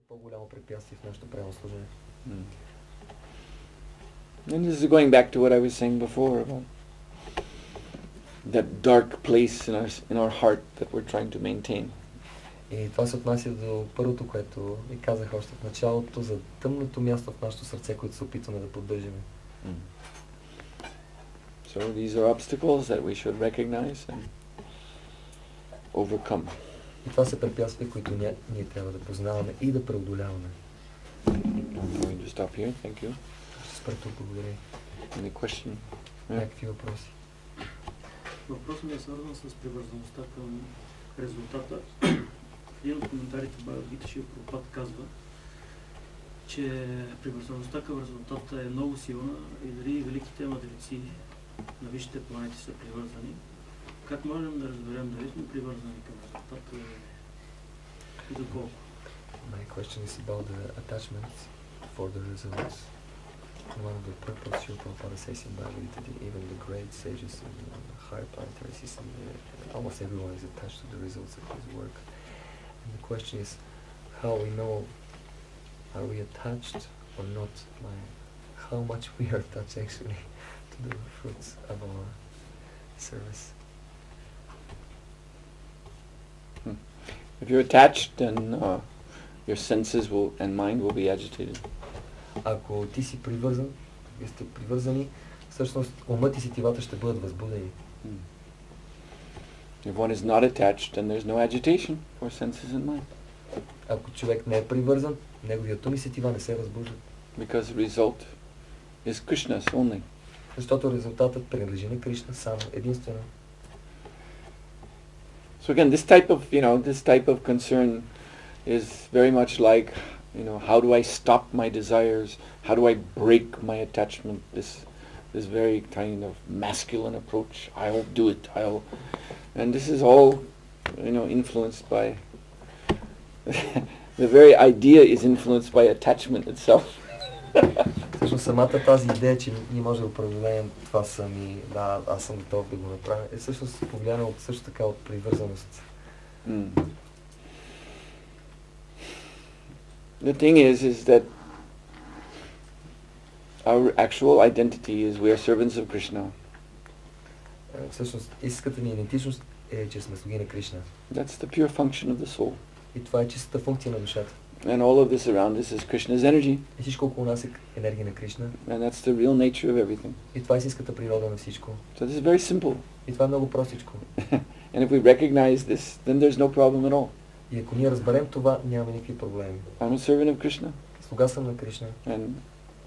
по-голямо препятствие в нашето правилно служение. And this is going back to what I was saying before about that dark place in our heart that we're trying to maintain. И това се отнася до първото, което ви казах още в началото, за тъмното място в нашето сърце, което се опитваме да поддържаме. So these are obstacles that we should recognize and overcome. И това са препятствия, които ние трябва да познаваме и да преодоляваме. I'm going to stop here. Thank you. Ще спра тук, благодаря. Any question? Някакви въпроси? Въпросът ми е свързан с привързаността към резултата. Един от коментарите Бхагавад Гита Прабхупад казва, че привързаността към резултата е много силна и дали великите мъдреци на висшите планети са привързани. Как можем да разберем дали сме привързани към резултата и доколко? My question is about the attachment for the results. One of the purposes Srila Prabhupada says in Bhagavad Gita, even the great sages and higher planetary system, almost everyone is attached to the results of his work. And the question is, how we know, are we attached or not? How much we are attached actually to the fruits of our service. If you're attached, then your senses and mind will be agitated. Ако ти си привързан, вие сте привързани, всъщност умът и сетивата ще бъдат възбудени. If one is not attached, then there's no agitation for senses and mind. Ако човек не е привързан, неговият ум и сетива не се възбуждат. Because the result is Krishna's only. Защото резултатът принадлежи на Кришна само единствено. So again, this type of concern is very much like, how do I stop my desires? How do I break my attachment? This very kind of masculine approach. I'll do it. And this is all, influenced by the very idea is influenced by attachment itself. Всъщност самата тази идея, че ние можем да преодолеем това сами, аз съм готов да го направя, е всъщност повлияна също така от привързаност. The thing is that our actual identity is we are servants of Krishna. Всъщност истинската ни идентичност е, че сме слуги на Кришна. That's the pure function of the soul. И това е чистата функция на душата. And all of this around us is Krishna's energy. И всичко около нас е енергия на Кришна. And that's the real nature of everything. И това е истинската природа на всичко. So this is very simple. И това е много простичко. And if we recognize this, then there's no problem at all. И ако ние разберем това, нямаме никакви проблеми. I'm a servant of Krishna. Слуга съм на Кришна. And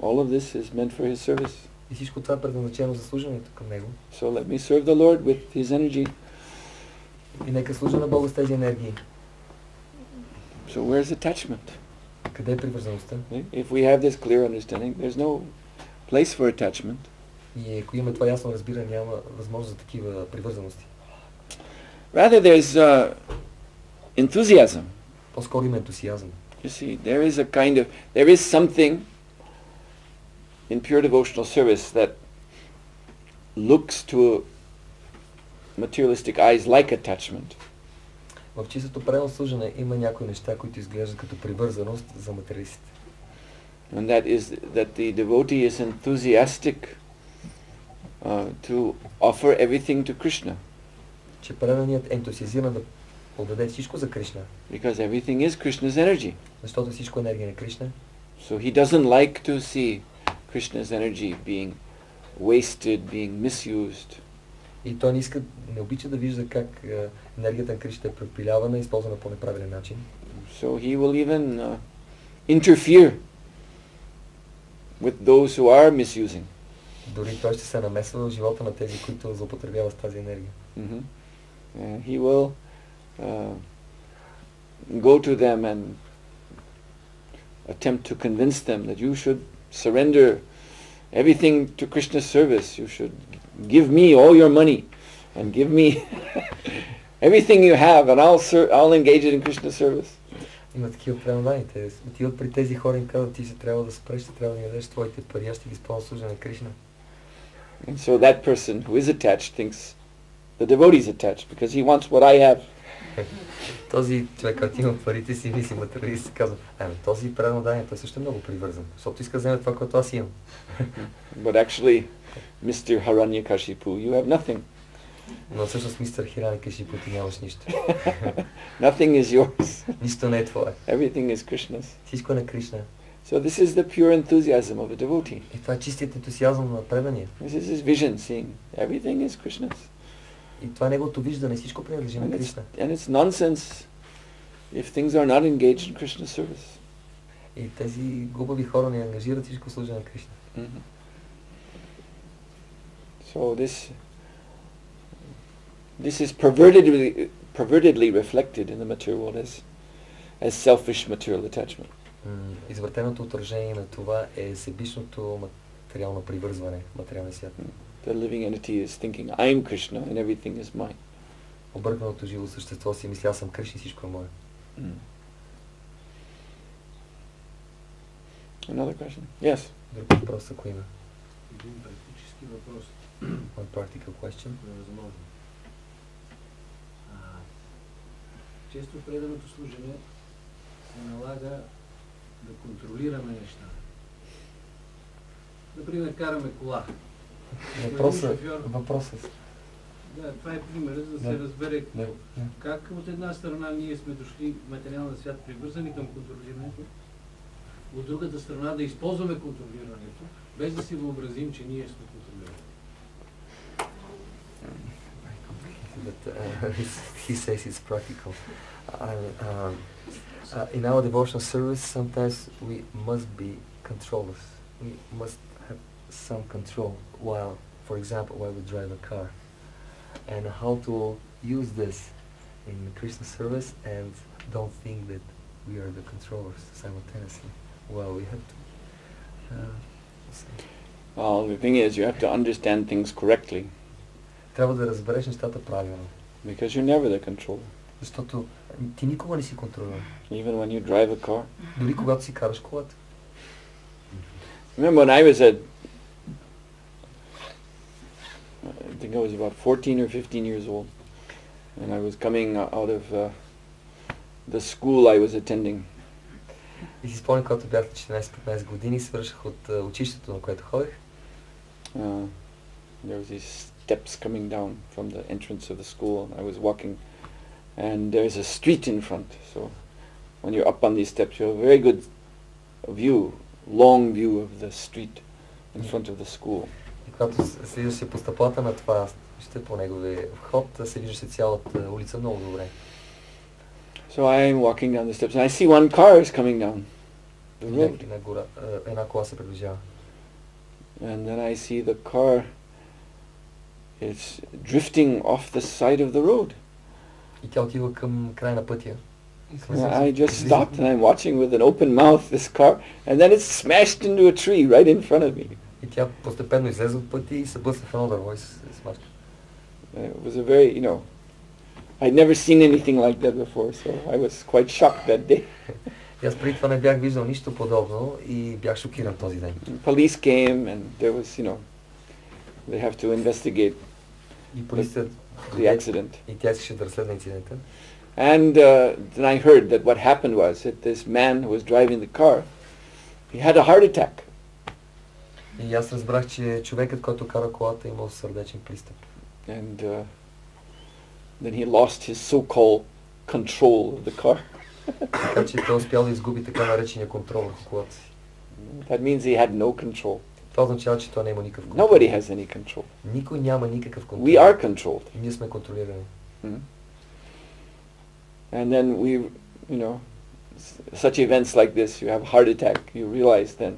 all of this is meant for his service. И всичко това е предназначено за служенето към него. So let me serve the Lord with his energy. И нека служа на Бога с тези енергии. So where's attachment? Къде е привързаността? If we have this clear understanding, there's no place for attachment. И ако имаме това ясно разбиране, няма възможност за такива привързаности. Rather there's enthusiasm. По-скоро има ентусиазъм. You see, there is something in pure devotional service that looks to materialistic eyes like attachment. В чистото правилно служене има някои неща, които изглеждат като привързаност за материалистите. And that is that the devotee is enthusiastic to offer everything to Krishna. Че преданият е ентусиазиран да отдаде всичко за Кришна. Because everything is Krishna's energy. Защото всичко е енергия на Кришна. So he doesn't like to see Krishna's energy being wasted, being misused. И той не обича да вижда как енергията на Кришна е препилявана и използвана по неправилен начин. So he will even interfere with those who are misusing. Дори той ще се намесва в живота на тези, които злоупотребяват с тази енергия. He will go to them and attempt to convince them that you should surrender everything to Krishna's service. You should give me all your money and give me everything you have, and I'll engage it in Krishna's service. Има такива преданни. Те отиват при тези хора и им казват, ти ще трябва да спреш, ще трябва да ми дадеш твоите пари, аз ще ги използвам служа на Кришна. And so that person who is attached thinks the devotee is attached because he wants what I have. Този човек, който има парите си, мисли материалист, се казва, този предано дание, той също е много привързан, защото иска да вземе това, което аз имам. But actually, Mr. Hiranyakashipu, you have nothing. Но всъщност мистер Хираникашипу, ти нямаш нищо. Nothing is yours. Нищо не е твое. Everything is Krishna's. Всичко е на Кришна. So this is the pure enthusiasm of a devotee. И това е чистият ентусиазъм на предания. This is his vision, seeing everything is Krishna's. И това е неговото виждане, всичко принадлежи на Кришна. And it's nonsense if things are not engaged in Krishna's service. И тези глупави хора не ангажират всичко служение на Кришна. So this is pervertedly reflected in the material world as selfish material attachment. Извратеното отражение на това е себичното материално привързване, материалния свят. The living entity is thinking, I'm Krishna and everything is mine. Обърканото живо същество си мисля, аз съм Кришна и всичко е мое. Another question? Yes. Друг въпрос, ако има. Един практически въпрос. One practical question. Невъзможно. Често в преданото служене се налага да контролираме неща. Например, караме кола. Въпросът. Да, това е пример, за да се разбере как от една страна ние сме дошли в материалния свят привързани към контролирането, от другата страна да използваме контролирането, без да си въобразим, че ние сме контролирани. But he says it's practical. In our devotional service, sometimes we must be controllers. We must have some control while, for example, while we drive a car. And how to use this in Krishna service and don't think that we are the controllers simultaneously. Well, we have to... Well, the thing is, you have to understand things correctly. Трябва да разбереш нещата правилно. Because you're never the controller. Защото ти никога не си контролер. Even when you drive a car. Дори когато си караш колата. Remember when I was I think I was about 14 or 15 years old, and I was coming out of the school I was attending. И си спомням, когато бях 14-15 години, свърших от училището, на което ходех. There was these steps coming down from the entrance of the school, and I was walking, and there's a street in front. So when you're up on these steps, you have a very good view, long view of the street in front of the school. И когато слизаше по стъпалата на това, ще по неговия вход, се виждаше цялата улица много добре. So I am walking down the steps, and I see one car is coming down the road. Една кола се приближава. And then I see the car, it's drifting off the side of the road. И тя отива към края на пътя. I just stopped and I'm watching with an open mouth this car, and then it's smashed into a tree right in front of me. И тя постепенно излезе от пътя и се блъсна в едно дърво и се смачка. It was a very, I'd never seen anything like that before, so I was quite shocked that day. И аз преди това не бях виждал нищо подобно и бях шокиран този ден. Police came and there was, they have to investigate И полицията the accident. И тя искаше да разследва инцидента. And then I heard that what happened was that this man who was driving the car, he had a heart attack. И аз разбрах, че човекът, който кара колата, имал сърдечен пристъп. And then he lost his so-called control of the car. Така че той успял да изгуби така наречения контрол върху колата си. That means he had no control. Това означава, че той няма никакъв контрол. Nobody has any control. Никой няма никакъв контрол. We are controlled. Ние сме контролирани. And then such events like this, you have a heart attack, you realize then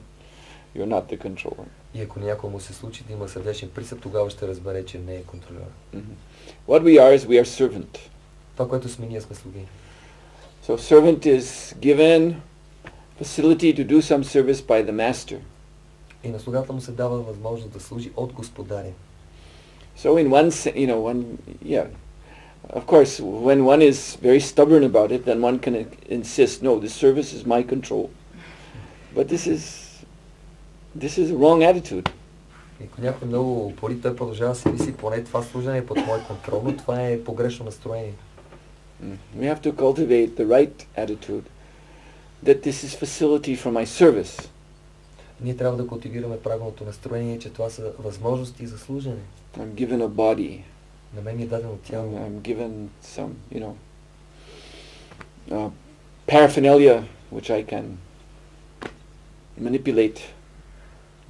you're not the controller. И ако някой му се случи да има сърдечен пристъп, тогава ще разбере, че не е контролер. What we are is we are servant. Това, което сме, ние сме слуги. So servant is given facility to do some service by the master. И на слугата му се дава възможност да служи от господаря. So in one of course, when one is very stubborn about it, then one can insist, no, this service is my control. But this is a wrong attitude. И ако някой много упори, той продължава да се мисли, поне това служение е под мой контрол, но това е погрешно настроение. We have to cultivate the right attitude that this is facility for my service. Ние трябва да култивираме правилното настроение, че това са възможности за служене. I'm given a body. На мен ми е дадено тяло. I'm given some, paraphernalia which I can manipulate.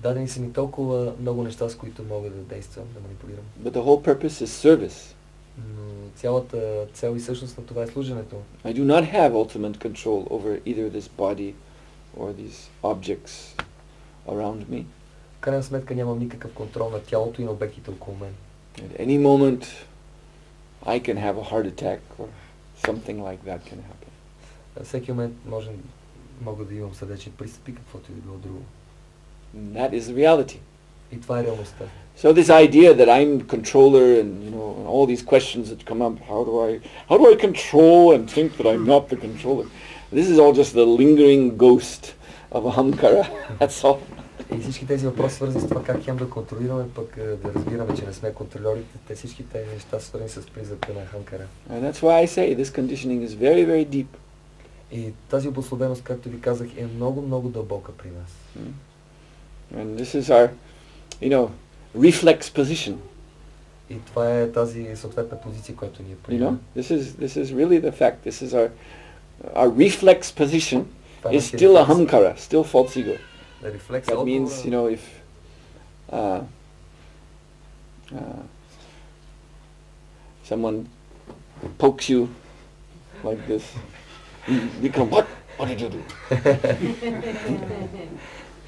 Дадени са ми толкова много неща, с които мога да действам, да манипулирам. But the whole purpose is service. Но цялата цел и същност на това е служенето. I do not have ultimate control over either this body or these objects around me. В крайна сметка нямам никакъв контрол на тялото и на обектите около мен. At any moment I can have a heart attack or something like that can happen. Всеки момент мога да имам сърдечни пристъпи, каквото и да било друго. That is the reality. И това е реалността. So this idea that I'm controller and all these questions that come up, how do I control and think that I'm not the controller? This is all just the lingering ghost of ahamkara. That's all. И всички тези въпроси, свързани с това как имам да контролираме, пък да разбираме, че не сме контролерите, всички тези неща са свързани с призрака на Ахамкара. And that's why I say this conditioning is very, very deep. И тази обусловеност, както ви казах, е много, много дълбока при нас. And this is our, reflex position. И това е тази съответна позиция, която ние приемаме. This is really the fact. This is our reflex position is still ahamkara, still false ego. That means, if someone pokes you like this, you become, what? What did you do?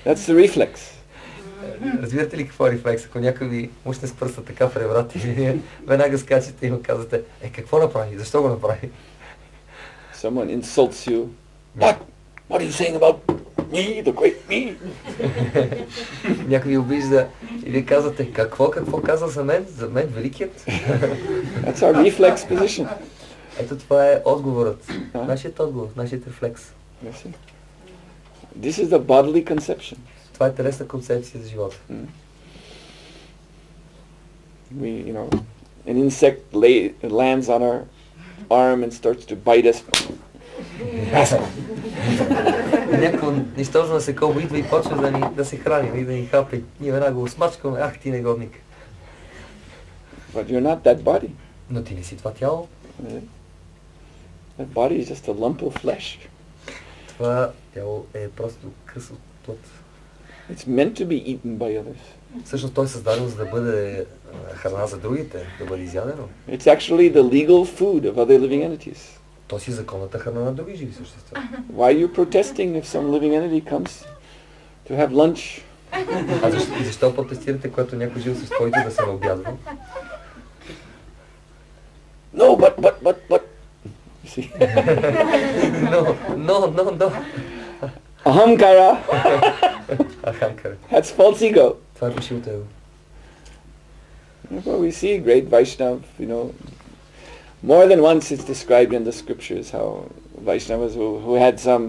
That's the reflex. Разбирате ли какво е рефлекс? Ако някой ви мушне с пръста така в ребрата и вие веднага скачате и му казвате, какво направи? Защо го направи? Someone insults you. What? What are you saying about me, the great me? Някой ви обижда и вие казвате, какво каза за мен великият? That's our reflex position. Ето това е отговорът. Нашият отговор, нашият рефлекс. This is the bodily conception. Това е телесна концепция за живота. An insect lands on our arm and starts to bite us. Някакво нищожно насекомо идва и почва да се храни, да ни хапи. Ние веднага го смачкаме, ти негодник. But you're not that body. Но ти не си това тяло. That body is just a lump of flesh. Това тяло е просто къс от плът. It's meant to be eaten by others. Всъщност той е създаден за да бъде храна за другите, да бъде изядено. It's actually the legal food of other living entities. То си законната храна на други живи същества. Why are you protesting if some living entity comes to have lunch? Защо протестирате, когато някой живо същество иде да се наобядва? No, but. See? No. Ahamkara. Ahamkara. That's false ego. Това е фалшивото его. Therefore we see great Vaishnav, more than once it's described in the scriptures how Vaishnavas who had some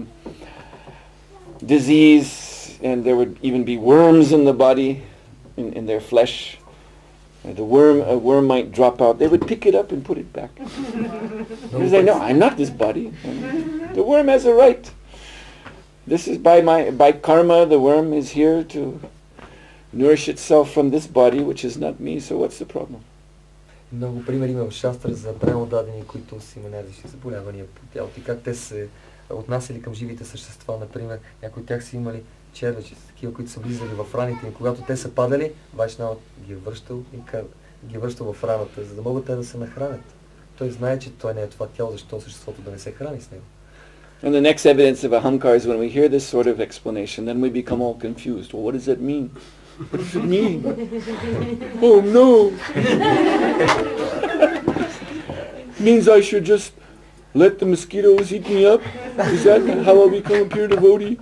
disease and there would even be worms in the body, in their flesh. A worm might drop out. They would pick it up and put it back. Because they know, I'm not this body. The worm has a right. This is by karma, the worm is here to nourish itself from this body, which is not me, so what's the problem? Много примери има в Шастра за пренодадени, които си имали различни заболявания по тялото и как те се отнасяли към живите същества. Например, някои от тях са имали червечи, такива, които са влизали в раните им. Когато те са падали, Вайшнавът ги е връщал в раната, за да могат те да се нахранят. Той знае, че той не е това тяло, защо съществото да не се храни с него. And the next evidence of ahamkara is when we hear this sort of explanation, then we become all confused. Well, what does that mean? What does it mean? Oh no! Means I should just let the mosquitoes eat me up? Is that how I become a pure devotee?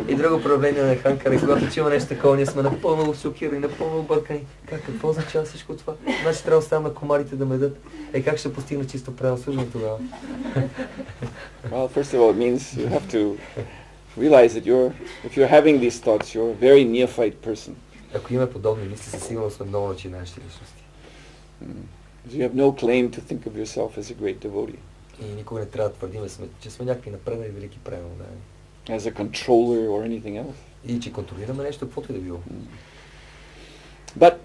И друго проявление на Ахамкара, когато чува нещо такова, ние сме напълно шокирани, напълно объркани. Какво означава всичко това? Значи трябва да оставим на комарите да медат. Как ще постигна чисто правилно служение тогава? Well, first of all, it means you have to realize that if you're having these thoughts, you're a very neophyte person. Ако има подобни мисли, със сигурност сме много начинаещи личности. You have no claim to think of yourself as a great devotee. И никога не трябва да твърдим, че сме някакви напреднали велики преданни. As a controller or anything else. И че контролираме нещо, каквото и да било. But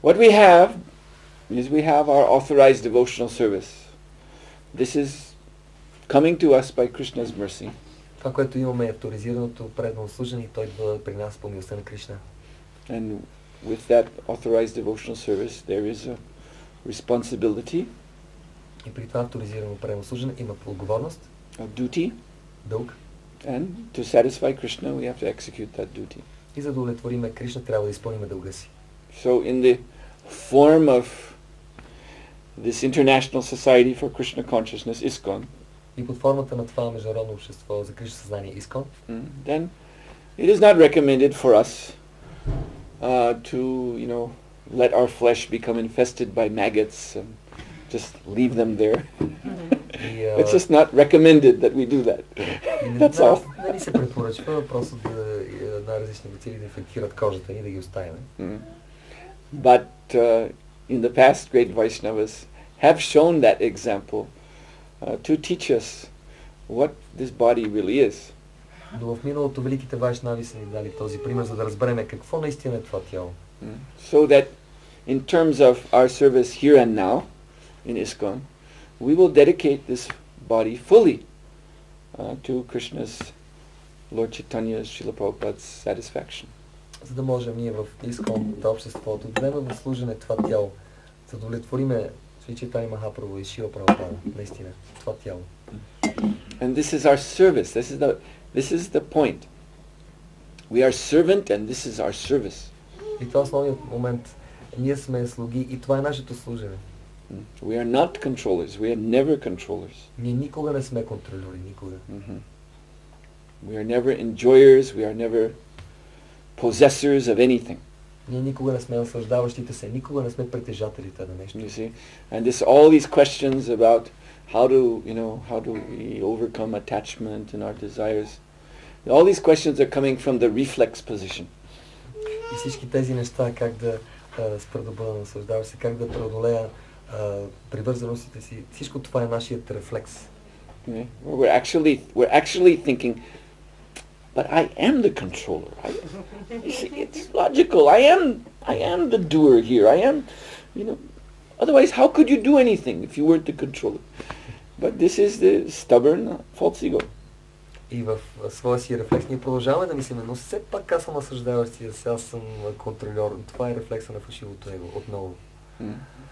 what we have is we have our authorized devotional service. This is coming to us by Krishna's mercy. Това, което имаме е авторизираното предано служение и той идва при нас по милостта на Кришна. And with that authorized devotional service there is a responsibility. И при това авторизирано предано служение има отговорност, A duty. дълг. And to satisfy Krishna we have to execute that duty. И за да удовлетвориме Кришна, трябва да изпълним дълга си. So in the form of this International Society for Krishna Consciousness, ISKCON, и под формата на това международно общество за Кришна съзнание ISKCON, then it is not recommended for us to, let our flesh become infested by maggots and just leave them there. It's just not recommended that we do that. That's all. Не ни се препоръчва просто на различни бацили да инфектират кожата ни, да ги оставим. But in the past, great Vaishnavas have shown that example to teach us what this body really is. Но в миналото великите вайшнави са ни дали този пример, за да разберем какво наистина е това тяло. So that in terms of our service here and now in ISKCON, we will dedicate this body fully to Krishna's, Lord Chaitanya's, Srila Prabhupada's satisfaction. За да можем ние в ISKCON, това общество, да дадем в служене това тяло, за да удовлетвориме Шри Чайтания Махапрабху и Шрила Прабхупада, наистина, това тяло. And this is our service. This is the point. We are servant and this is our service. И това е основният момент. Ние сме слуги и това е нашето служене. We are not controllers. We are never controllers. Ние никога не сме контролери, никога. We are never enjoyers. We are never possessors of anything. Ние никога не сме наслаждаващите се, никога не сме притежателите на нещо. You see? And all these questions about how do we overcome attachment and our desires. All these questions are coming from the reflex position. И всички тези неща, как да спра да бъда наслаждаващ се, как да преодолея привързаностите си, всичко това е нашият рефлекс. We're actually thinking, but I am the controller. You see, it's logical. I am the doer here. I am, otherwise how could you do anything if you weren't the controller? But this is the stubborn false ego. И в своя си рефлекс ние продължаваме да мислим, но все пак аз съм наслаждаващия, сега съм контролер. Това е рефлекса на фалшивото его, отново.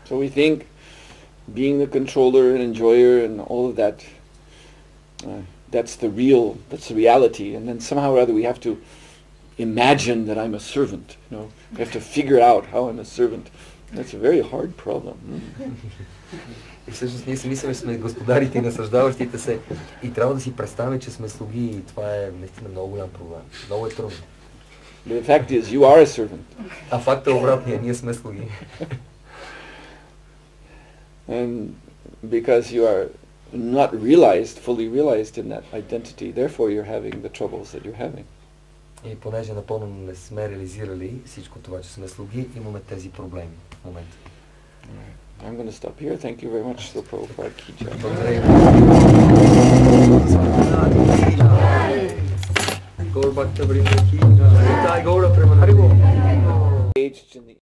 So we think being the controller and enjoyer and all of that, that's the reality. And then somehow or other we have to imagine that I'm a servant. We have to figure out how I'm a servant. That's a very hard problem. И всъщност ние си мислим, че сме господарите и наслаждаващите се и трябва да си представим, че сме слуги и това е наистина много голям проблем. Много е трудно. The fact is, you are a servant. А факта е обратния, ние сме слуги. And because you are not fully realized in that identity, therefore you're having the troubles that you're having. И понеже напълно не сме реализирали всичко това, че сме слуги, имаме тези проблеми в момента. I'm going to stop here. Thank you very much, Srila Prabhupada Ki Jai. Gaur Bhakta Vrinda Ki Jai. Gaur Premanandi.